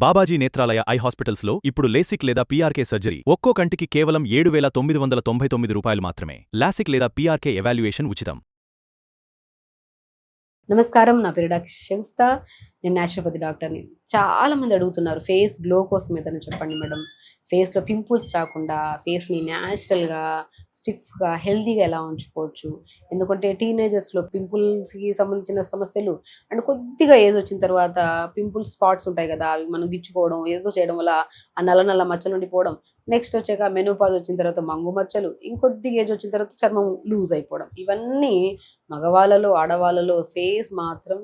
Babaji Netralaya I హాస్పిటల్స్లో ఇప్పుడు LASIK లేదా పీఆర్కే సర్జరీ ఒక్కో కంటికి కేవలం 7,999 రూపాయలు మాత్రమే. లాసిక్ లేదా పీఆర్కే ఎవాల్యుయేషన్ ఉచితం. నమస్కారం, నా పేరు డాక్టర్ షగుఫ్తా. నేను న్యాచురోపతి డాక్టర్ని. చాలా మంది అడుగుతున్నారు, ఫేస్ గ్లో కోసం ఏదైనా చెప్పండి మేడం, ఫేస్లో పింపుల్స్ రాకుండా ఫేస్ని న్యాచురల్గా స్టిఫ్గా హెల్తీగా ఎలా ఉంచుకోవచ్చు. ఎందుకంటే టీనేజర్స్లో పింపుల్స్కి సంబంధించిన సమస్యలు అండ్ కొద్దిగా ఏజ్ వచ్చిన తర్వాత పింపుల్ స్పాట్స్ ఉంటాయి కదా, అవి మనం గిచ్చుకోవడం ఏదో చేయడం వల్ల ఆ నల్ల నల్ల మచ్చలు ఉండిపోవడం. నెక్స్ట్ వచ్చాక మెనోపాజ్ వచ్చిన తర్వాత మంగు మచ్చలు, ఇంకొద్దిగా ఏజ్ వచ్చిన తర్వాత చర్మం లూజ్ అయిపోవడం. ఇవన్నీ మగవాళ్ళలో ఆడవాళ్ళలో ఫేస్ మాత్రం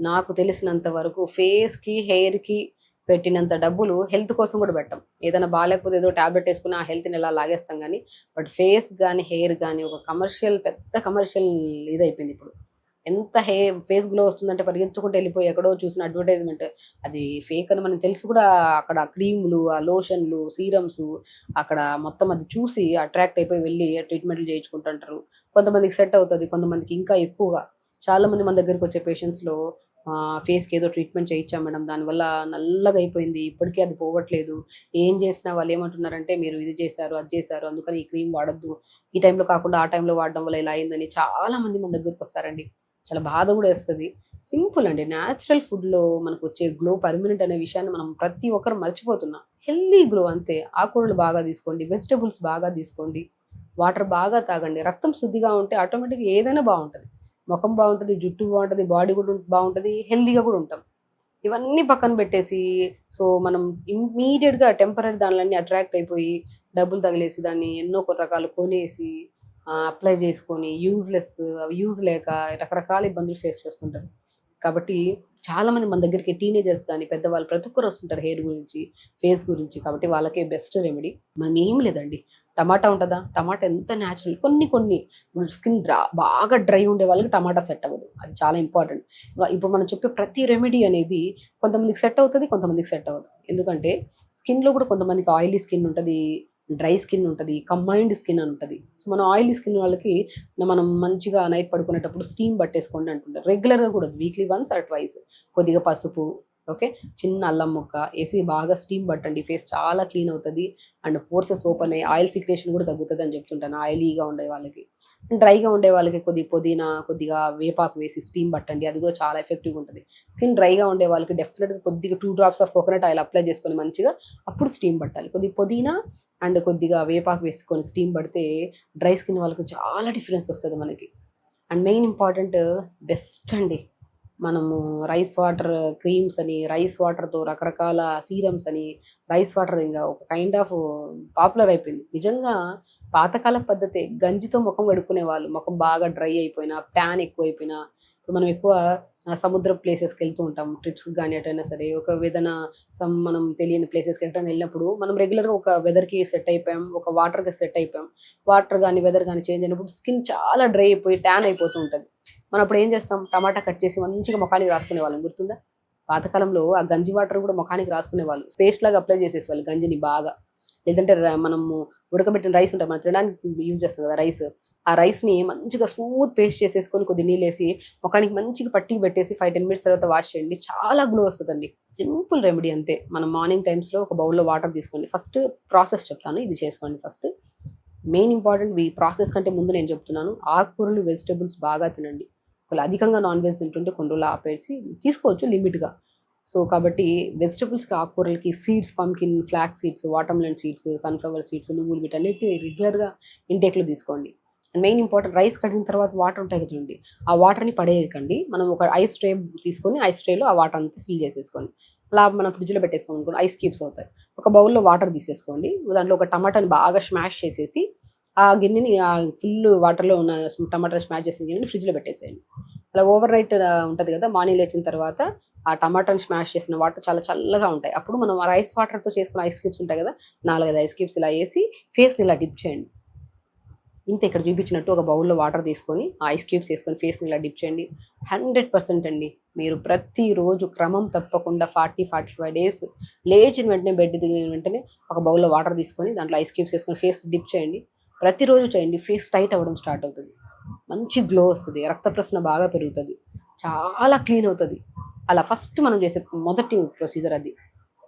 నాకు తెలిసినంత వరకు ఫేస్కి హెయిర్కి పెట్టినంత డబ్బులు హెల్త్ కోసం కూడా పెట్టాం. ఏదైనా బాగాలేకపోతే ఏదో ట్యాబ్లెట్ వేసుకుని ఆ హెల్త్ని ఎలా లాగేస్తాం. కానీ బట్ ఫేస్ కానీ హెయిర్ కానీ ఒక కమర్షియల్, పెద్ద కమర్షియల్ ఇదైపోయింది ఇప్పుడు. ఎంత ఫేస్ గ్లో వస్తుందంటే పరిగెత్తుకుంటూ వెళ్ళిపోయి ఎక్కడో చూసిన అడ్వర్టైజ్మెంట్ అది ఫేక్ అని మనం తెలుసు కూడా. అక్కడ క్రీములు, ఆ లోషన్లు, సీరమ్స్ అక్కడ మొత్తం అది చూసి అట్రాక్ట్ అయిపోయి వెళ్ళి ట్రీట్మెంట్లు చేయించుకుంటుంటారు. కొంతమందికి సెట్ అవుతుంది, కొంతమందికి ఇంకా ఎక్కువగా. చాలామంది మన దగ్గరికి వచ్చే పేషెంట్స్లో ఫేస్కి ఏదో ట్రీట్మెంట్ చేయించాం మేడం, దానివల్ల నల్లగా అయిపోయింది, ఇప్పటికీ అది పోవట్లేదు. ఏం చేసినా వాళ్ళు ఏమంటున్నారంటే మీరు ఇది చేశారు, అది చేశారు, అందుకని ఈ క్రీమ్ వాడద్దు, ఈ టైంలో కాకుండా ఆ టైంలో వాడడం వల్ల ఇలా అయిందని చాలామంది మన దగ్గరికి వస్తారండి. చాలా బాధ కూడా వేస్తుంది. సింపుల్ అండి, న్యాచురల్ ఫుడ్లో మనకు వచ్చే గ్లో పర్మనెంట్ అనే విషయాన్ని మనం ప్రతి ఒక్కరు మర్చిపోతున్నాం. హెల్దీ గ్లో అంతే. ఆకుకూరలు బాగా తీసుకోండి, వెజిటబుల్స్ బాగా తీసుకోండి, వాటర్ బాగా తాగండి. రక్తం శుద్ధిగా ఉంటే ఆటోమేటిక్గా ఏదైనా బాగుంటుంది. ముఖం బాగుంటుంది, జుట్టు బాగుంటుంది, బాడీ కూడా బాగుంటుంది, హెల్దీగా కూడా ఉంటాం. ఇవన్నీ పక్కన పెట్టేసి సో మనం ఇమ్మీడియట్గా టెంపరీ దానిలన్నీ అట్రాక్ట్ అయిపోయి డబ్బులు తగిలేసి దాన్ని ఎన్నో రకాలు కొనేసి అప్లై చేసుకొని యూజ్లెస్, అవి యూజ్ లేక రకరకాల ఇబ్బందులు ఫేస్ చేస్తుంటారు. కాబట్టి చాలామంది మన దగ్గరికి టీనేజర్స్ కానీ పెద్దవాళ్ళు ప్రతి ఒక్కరు వస్తుంటారు హెయిర్ గురించి, ఫేస్ గురించి. కాబట్టి వాళ్ళకే బెస్ట్ రెమెడీ. మనం ఏం లేదండి, టమాటా ఉంటుందా, టమాటా ఎంత న్యాచురల్. కొన్ని స్కిన్ బాగా డ్రై ఉండే వాళ్ళకి టమాటా సెట్ అవ్వదు, అది చాలా ఇంపార్టెంట్. ఇప్పుడు మనం చెప్పే ప్రతి రెమెడీ అనేది కొంతమందికి సెట్ అవుతుంది, కొంతమందికి సెట్ అవ్వదు. ఎందుకంటే స్కిన్లో కూడా కొంతమందికి ఆయిలీ స్కిన్ ఉంటుంది, డ్రై స్కిన్ ఉంటుంది, కంబైన్డ్ స్కిన్ అని ఉంటుంది. సో మన ఆయిలీ స్కిన్ వాళ్ళకి మనం మంచిగా నైట్ పడుకునేటప్పుడు స్టీమ్ పట్టేసుకోండి అంటుంటారు. రెగ్యులర్గా కూడా వీక్లీ వన్స్ ఆర్ ట్వైస్ కొద్దిగా పసుపు, ఓకే, చిన్న అల్లం ముక్క వేసి బాగా స్టీమ్ పట్టండి. ఫేస్ చాలా క్లీన్ అవుతుంది అండ్ పోర్సెస్ ఓపెన్ అయ్యి ఆయిల్ సిక్రేషన్ కూడా తగ్గుతుంది అని చెప్తుంటాను ఆయిలీగా ఉండే వాళ్ళకి. డ్రైగా ఉండే వాళ్ళకి కొద్దిగా పుదీనా, కొద్దిగా వేపాకు వేసి స్టీమ్ పట్టండి, అది కూడా చాలా ఎఫెక్టివ్గా ఉంటుంది. స్కిన్ డ్రైగా ఉండే వాళ్ళకి డెఫినెట్గా కొద్దిగా 2 drops of coconut oil apply చేసుకొని మంచిగా అప్పుడు స్టీమ్ పట్టాలి. కొద్దిగా పుదీనా అండ్ కొద్దిగా వేపాకు వేసుకొని స్టీమ్ పడితే డ్రై స్కిన్ వాళ్ళకి చాలా డిఫరెన్స్ వస్తుంది మనకి. అండ్ మెయిన్ ఇంపార్టెంట్ బెస్ట్ అండి, మనము రైస్ వాటర్ క్రీమ్స్ అని, రైస్ వాటర్తో రకరకాల సీరమ్స్ అని, రైస్ వాటర్ ఇంకా ఒక కైండ్ ఆఫ్ పాపులర్ అయిపోయింది. నిజంగా పాతకాల పద్ధతే. గంజితో ముఖం కడుక్కునే వాళ్ళు, ముఖం బాగా డ్రై అయిపోయినా, ట్యాన్ ఎక్కువైపోయినా. ఇప్పుడు మనం ఎక్కువ సముద్ర ప్లేసెస్కి వెళ్తూ ఉంటాం, ట్రిప్స్కి కానీ ఎటైనా సరే, ఒక ఏదైనా మనం తెలియని ప్లేసెస్కి ఎటైనా వెళ్ళినప్పుడు మనం రెగ్యులర్గా ఒక వెదర్కి సెట్ అయిపోయాం, ఒక వాటర్కి సెట్ అయిపోయాం. వాటర్ కానీ వెదర్ కానీ చేంజ్ అయినప్పుడు స్కిన్ చాలా డ్రై అయిపోయి ట్యాన్ అయిపోతూ ఉంటుంది. మనం అప్పుడు ఏం చేస్తాం, టమాటా కట్ చేసి మంచిగా ముఖానికి రాసుకునే వాళ్ళం, గుర్తుందా? పాతకాలంలో ఆ గంజి వాటర్ కూడా ముఖానికి రాసుకునే వాళ్ళు, పేస్ట్ లాగా అప్లై చేసేసేవాళ్ళు గంజిని బాగా. లేదంటే మనము ఉడకబెట్టిన రైస్ ఉంటాయి, మనం తినడానికి యూజ్ చేస్తాం కదా రైస్, ఆ రైస్ని మంచిగా స్మూత్ పేస్ట్ చేసేసుకొని కొద్ది నీళ్ళు వేసి ముఖానికి మంచిగా పట్టికి పెట్టేసి 5-10 minutes తర్వాత వాష్ చేయండి, చాలా గ్లో వస్తుందండి. సింపుల్ రెమెడీ అంతే. మనం మార్నింగ్ టైమ్స్లో ఒక బౌల్లో వాటర్ తీసుకోండి. ఫస్ట్ ప్రాసెస్ చెప్తాను, ఇది చేసుకోండి ఫస్ట్. మెయిన్ ఇంపార్టెంట్, ఈ ప్రాసెస్ కంటే ముందు నేను చెప్తున్నాను, ఆకుకూరలు, వెజిటబుల్స్ బాగా తినండి. ఒకవేళ అధికంగా నాన్ వెజ్ తింటుంటే కొన్ని రోజులు ఆపేసి తీసుకోవచ్చు లిమిట్గా. సో కాబట్టి వెజిటబుల్స్కి, ఆకుకూరలకి seeds, pumpkin, flax seeds, watermelon seeds, sunflower seeds, నువ్వులు, వీటన్నిటి రెగ్యులర్గా ఇంటేక్లో తీసుకోండి. అండ్ మెయిన్ ఇంపార్టెంట్, రైస్ కడిగిన తర్వాత వాటర్ ఉంటాయి కదా చూడండి, ఆ వాటర్ని పడేయకండి. మనం ఒక ఐస్ ట్రే తీసుకొని ఐస్ ట్రేలో ఆ వాటర్ అంతా ఫిల్ చేసేసుకోండి. అలా మనం ఫ్రిడ్జ్లో పెట్టేసుకోండి అనుకోండి, ఐస్ క్యూబ్స్ అవుతాయి. ఒక బౌల్లో వాటర్ తీసేసుకోండి, దాంట్లో ఒక టమాటాని బాగా స్మాష్ చేసేసి ఆ గిన్నెని ఆ ఫుల్ వాటర్లో ఉన్న టమాటా స్మాష్ చేసిన గిన్నెని ఫ్రిడ్జ్లో పెట్టేసేయండి. అలా ఓవర్ నైట్ ఉంటుంది కదా, మార్నింగ్ లేచిన తర్వాత ఆ టమాటాని స్మాష్ చేసిన వాటర్ చాలా చల్లగా ఉంటాయి. అప్పుడు మనం ఆ రైస్ వాటర్తో చేసుకున్న ఐస్ క్యూబ్స్ ఉంటాయి కదా, 4-5 ఐస్ క్యూబ్స్ ఇలా వేసి ఫేస్ని ఇలా డిప్ చేయండి. ఇంత ఇక్కడ చూపించినట్టు ఒక బౌల్లో వాటర్ తీసుకొని ఆ ఐస్ క్యూబ్స్ వేసుకొని ఫేస్ని ఇలా డిప్ చేయండి. 100% అండి, మీరు ప్రతిరోజు క్రమం తప్పకుండా 40-45 days లేచిన వెంటనే, బెడ్ దిగిన వెంటనే ఒక బౌల్లో వాటర్ తీసుకొని దాంట్లో ఐస్ క్యూబ్స్ వేసుకొని ఫేస్ డిప్ చేయండి. ప్రతిరోజు చేయండి, ఫేస్ టైట్ అవ్వడం స్టార్ట్ అవుతుంది, మంచి గ్లో వస్తుంది, రక్త ప్రసరణ బాగా పెరుగుతుంది, చాలా క్లీన్ అవుతుంది. అలా ఫస్ట్ మనం చేసే మొదటి ప్రొసీజర్ అది.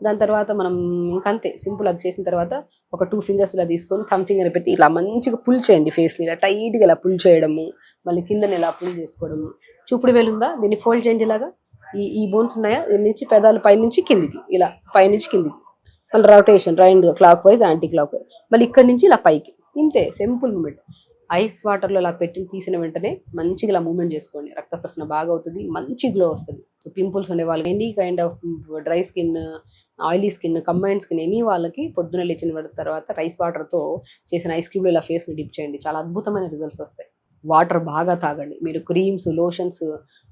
దాని తర్వాత మనం ఇంకంతే సింపుల్. అది చేసిన తర్వాత ఒక 2 ఫింగర్స్ ఇలా తీసుకొని థమ్ ఫింగర్ పెట్టి ఇలా మంచిగా పుల్ చేయండి ఫేస్ని, ఇలా టైట్గా ఇలా పుల్ చేయడము, మళ్ళీ కిందని ఇలా పుల్ చేసుకోవడము. చూపుడు వేలు ఉందా, దీన్ని ఫోల్డ్ చేయండి ఇలాగా. ఈ బోన్స్ ఉన్నాయా, దీని నుంచి పెదాలు పైనుంచి కిందికి, ఇలా పైనుంచి కిందికి, మళ్ళీ రొటేషన్ రౌండ్గా clock wise anti clock wise, మళ్ళీ ఇక్కడి నుంచి ఇలా పైకి. ఇంతే, సింపుల్ మూమెంట్. ఐస్ వాటర్లో ఇలా పెట్టి తీసిన వెంటనే మంచిగా ఇలా మూమెంట్ చేసుకోండి, రక్త ప్రసరణ బాగా అవుతుంది, మంచి గ్లో వస్తుంది. సో పింపుల్స్ ఉండే వాళ్ళకి, any kind of dry skin, oily skin, combined skin, any వాళ్ళకి పొద్దున లేచిన తర్వాత రైస్ వాటర్తో చేసిన ఐస్ క్యూబ్లో ఇలా ఫేస్ని డిప్ చేయండి, చాలా అద్భుతమైన రిజల్ట్స్ వస్తాయి. వాటర్ బాగా తాగండి. మీరు క్రీమ్స్, లోషన్స్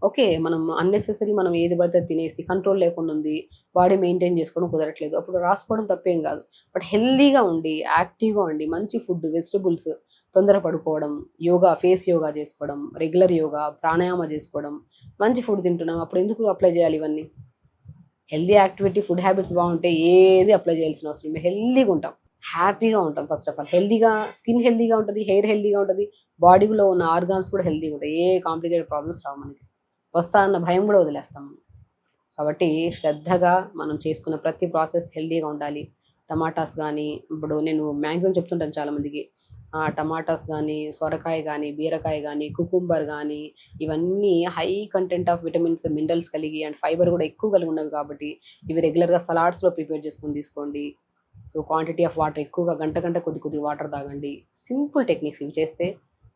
ఓకే, మనం అన్నెసెసరీ మనం ఏది పడితే తినేసి కంట్రోల్ లేకుండా ఉంది, బాడీ మెయింటైన్ చేసుకోవడం కుదరట్లేదు, అప్పుడు రాసుకోవడం తప్పేం కాదు. బట్ హెల్దీగా ఉండి, యాక్టివ్గా ఉండి, మంచి ఫుడ్, వెజిటబుల్స్, తొందర పడుకోవడం, యోగా, ఫేస్ యోగా చేసుకోవడం, రెగ్యులర్ యోగా, ప్రాణాయామ చేసుకోవడం, మంచి ఫుడ్ తింటున్నాం, అప్పుడు ఎందుకు అప్లై చేయాలి ఇవన్నీ? హెల్దీ యాక్టివిటీ, ఫుడ్ హ్యాబిట్స్ బాగుంటే ఏది అప్లై చేయాల్సిన అవసరం లేదు. హెల్దీగా ఉంటాం, హ్యాపీగా ఉంటాం. ఫస్ట్ ఆఫ్ ఆల్ హెల్దీగా, స్కిన్ హెల్దీగా ఉంటుంది, హెయిర్ హెల్దీగా ఉంటుంది, బాడీలో ఉన్న ఆర్గాన్స్ కూడా హెల్దీగా ఉంటాయి, ఏ కాంప్లికేటెడ్ ప్రాబ్లమ్స్ రావు మనకి. వస్తా అన్న భయం కూడా వదిలేస్తాం మనం. కాబట్టి శ్రద్ధగా మనం చేసుకున్న ప్రతి ప్రాసెస్ హెల్దీగా ఉండాలి. టమాటాస్ కానీ, ఇప్పుడు నేను మ్యాక్సిమం చెప్తుంటాను చాలామందికి, టమాటాస్ కానీ, సొరకాయ కానీ, బీరకాయ కానీ, కుకుంబర్ కానీ, ఇవన్నీ high content of vitamins, minerals కలిగి అండ్ ఫైబర్ కూడా ఎక్కువ కలిగి ఉన్నవి కాబట్టి ఇవి రెగ్యులర్గా సలాడ్స్లో ప్రిపేర్ చేసుకొని తీసుకోండి. సో క్వాంటిటీ ఆఫ్ వాటర్ ఎక్కువగా, గంట కొద్ది వాటర్ తాగండి. సింపుల్ టెక్నిక్స్ ఇవి చేస్తే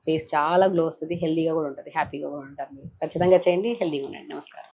ఫేస్ చాలా గ్లో వస్తుంది, హెల్దీగా కూడా ఉంటుంది, హ్యాపీగా కూడా ఉంటారు. మీరు ఖచ్చితంగా చేయండి, హెల్దీగా ఉండండి. నమస్కారం.